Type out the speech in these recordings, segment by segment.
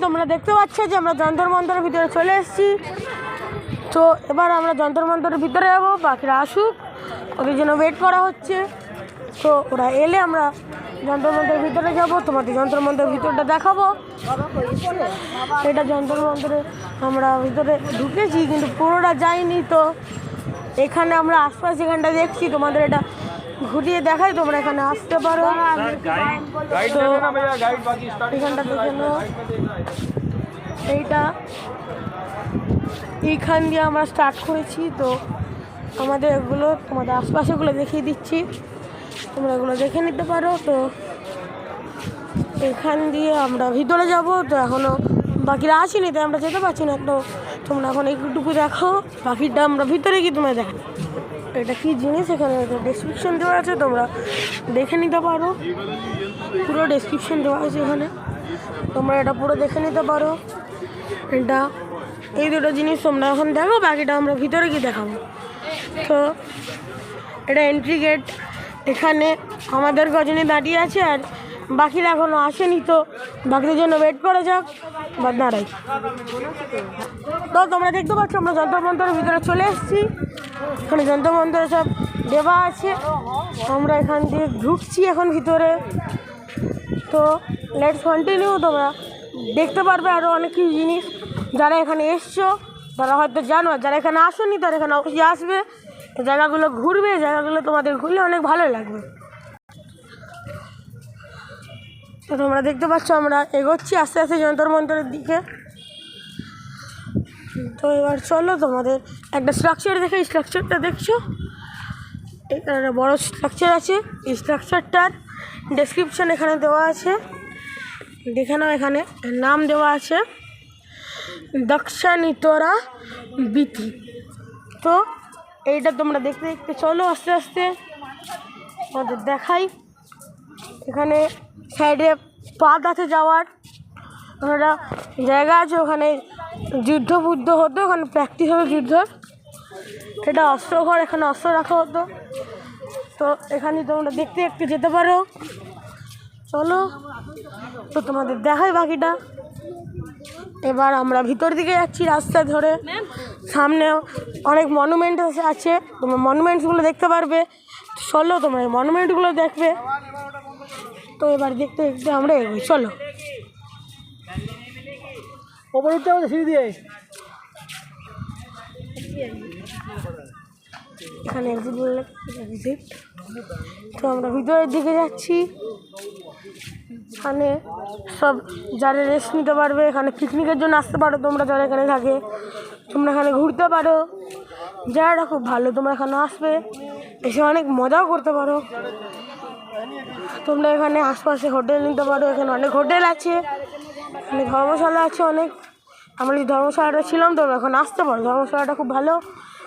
তোমরা দেখতে পাচ্ছ যে আমরা যন্তর মন্তরের ভিতরে চলে এসেছি। তো এবার আমরা যন্তর মন্তরের ভিতরে যাবো, বাকিরা আসুক, ওদের জন্য ওয়েট করা হচ্ছে। তো ওরা এলে আমরা যন্তর মন্তরের ভিতরে যাবো, তোমাদের যন্তর মন্তরের ভিতরটা দেখাবো। এটা যন্তর মন্তরে আমরা ভিতরে ঢুকেছি কিন্তু পুরোটা যাইনি। তো এখানে আমরা আশপাশ এখানটা দেখছি, তোমাদের এটা ঘুরিয়ে দেখাই, তোমরা এখানে আসতে পারো। তো এখানটা দেখে নাও, এইখান দিয়ে আমরা স্টার্ট করেছি। তো আমাদের এগুলো তোমাদের আশপাশেগুলো দেখিয়ে দিচ্ছি, তোমরা এগুলো দেখে নিতে পারো। তো এখান দিয়ে আমরা ভিতরে যাব। তো এখনও বাকিরা আসেনি, তাই আমরা যেতে পারছি না। তো তোমরা এখন একটুকু দেখো, বাকিটা আমরা ভিতরে গিয়ে তোমরা দেখো এটা কী জিনিস। এখানে ডেসক্রিপশন দেওয়া আছে, তোমরা দেখে নিতে পারো, পুরো ডেসক্রিপশন দেওয়া আছে এখানে, তোমরা এটা পুরো দেখে নিতে পারো। এটা এই দুটো জিনিস তোমরা এখন দেখো, বাকিটা আমরা ভিতরে গিয়ে দেখাবো। তো এটা এন্ট্রি গেট, এখানে আমাদের গজনে দাঁড়িয়ে আছে আর বাকিরা এখনও আসেনি। তো বাকিদের জন্য ওয়েট করে যাক বা দাঁড়াই। তো তোমরা দেখতে পাচ্ছ আমরা যন্তর মন্তরের ভিতরে চলে এসেছি। এখানে যন্তর মন্তরে সব দেওয়া আছে, আমরা এখান দিয়ে ঢুকছি এখন ভিতরে। তো লেটস কন্টিনিউ, তোমরা দেখতে পারবে আরও অনেক কিছু জিনিস। যারা এখানে এসছো তারা হয়তো জানো, আর যারা এখানে আসেনি তারা এখানে অবশ্যই আসবে, জায়গাগুলো ঘুরবে, জায়গাগুলো তোমাদের ঘুরলে অনেক ভালো লাগবে। তো তোমরা দেখতে পাচ্ছ আমরা এগোচ্ছি আস্তে আস্তে যন্তর মন্তরের দিকে। তো এবার চলো তোমাদের একটা স্ট্রাকচার দেখে, এই স্ট্রাকচারটা দেখছো, এখানে একটা বড়ো স্ট্রাকচার আছে। এই স্ট্রাকচারটার ডেসক্রিপশান এখানে দেওয়া আছে, দেখে নাও। এখানে নাম দেওয়া আছে দক্ষিণেশ্বরা বীথি। তো এইটা তোমরা দেখতে দেখতে চলো আস্তে আস্তে তোমাদের দেখাই। এখানে সাইডে পাথ আছে যাওয়ার, ওখানে জায়গা আছে, ওখানে যুদ্ধ হতো, ওখানে প্র্যাকটিস হতো যুদ্ধ। এটা অস্ত্র ঘর, এখানে অস্ত্র রাখা হতো। তো এখানে তোমরা দেখতে দেখতে যেতে পারো, চলো। তো তোমাদের দেখাই বাকিটা। এবার আমরা ভিতর দিকে যাচ্ছি রাস্তা ধরে, সামনে অনেক মনুমেন্ট আছে, তোমরা মনুমেন্টসগুলো দেখতে পারবে। চলো তোমরা এই মনুমেন্টগুলো দেখবে। তো এবার দেখতে দেখতে আমরা এগোই, চলো। ওপরে উঠতে হবে সিঁড়ি দিয়ে। এখানে এক্সিট। তো আমরা ভিতরের দিকে যাচ্ছি। এখানে সব যারা রেস্ট নিতে পারবে, এখানে পিকনিকের জন্য আসতে পারো তোমরা, যারা এখানে থাকে তোমরা এখানে ঘুরতে পারো। জায়গাটা খুব ভালো, তোমরা এখানে আসবে, এসে অনেক মজাও করতে পারো। তোমরা এখানে আশপাশে হোটেল নিতে পারো, এখানে অনেক হোটেল আছে, এখানে ধর্মশালা আছে অনেক। আমরা এই ধর্মশালাটা ছিলাম, তোমরা এখন আসতে পারো, ধর্মশালাটা খুব ভালো,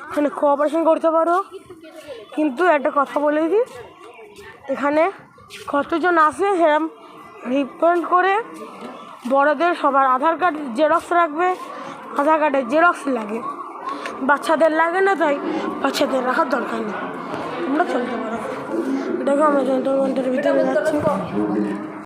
এখানে কোঅপারেশন করতে পারো। কিন্তু একটা কথা বলে দিই, এখানে কতজন আসে সেরকম রিপোর্ট করে বড়দের সবার আধার কার্ড জেরক্স রাখবে, আধার কার্ডের জেরক্স লাগে, বাচ্চাদের লাগে না, তাই বাচ্চাদের রাখার দরকার নেই, তোমরা চলতে পারো। দেখো আমরা যন্তর মন্তরের ভিতরে যাচ্ছি।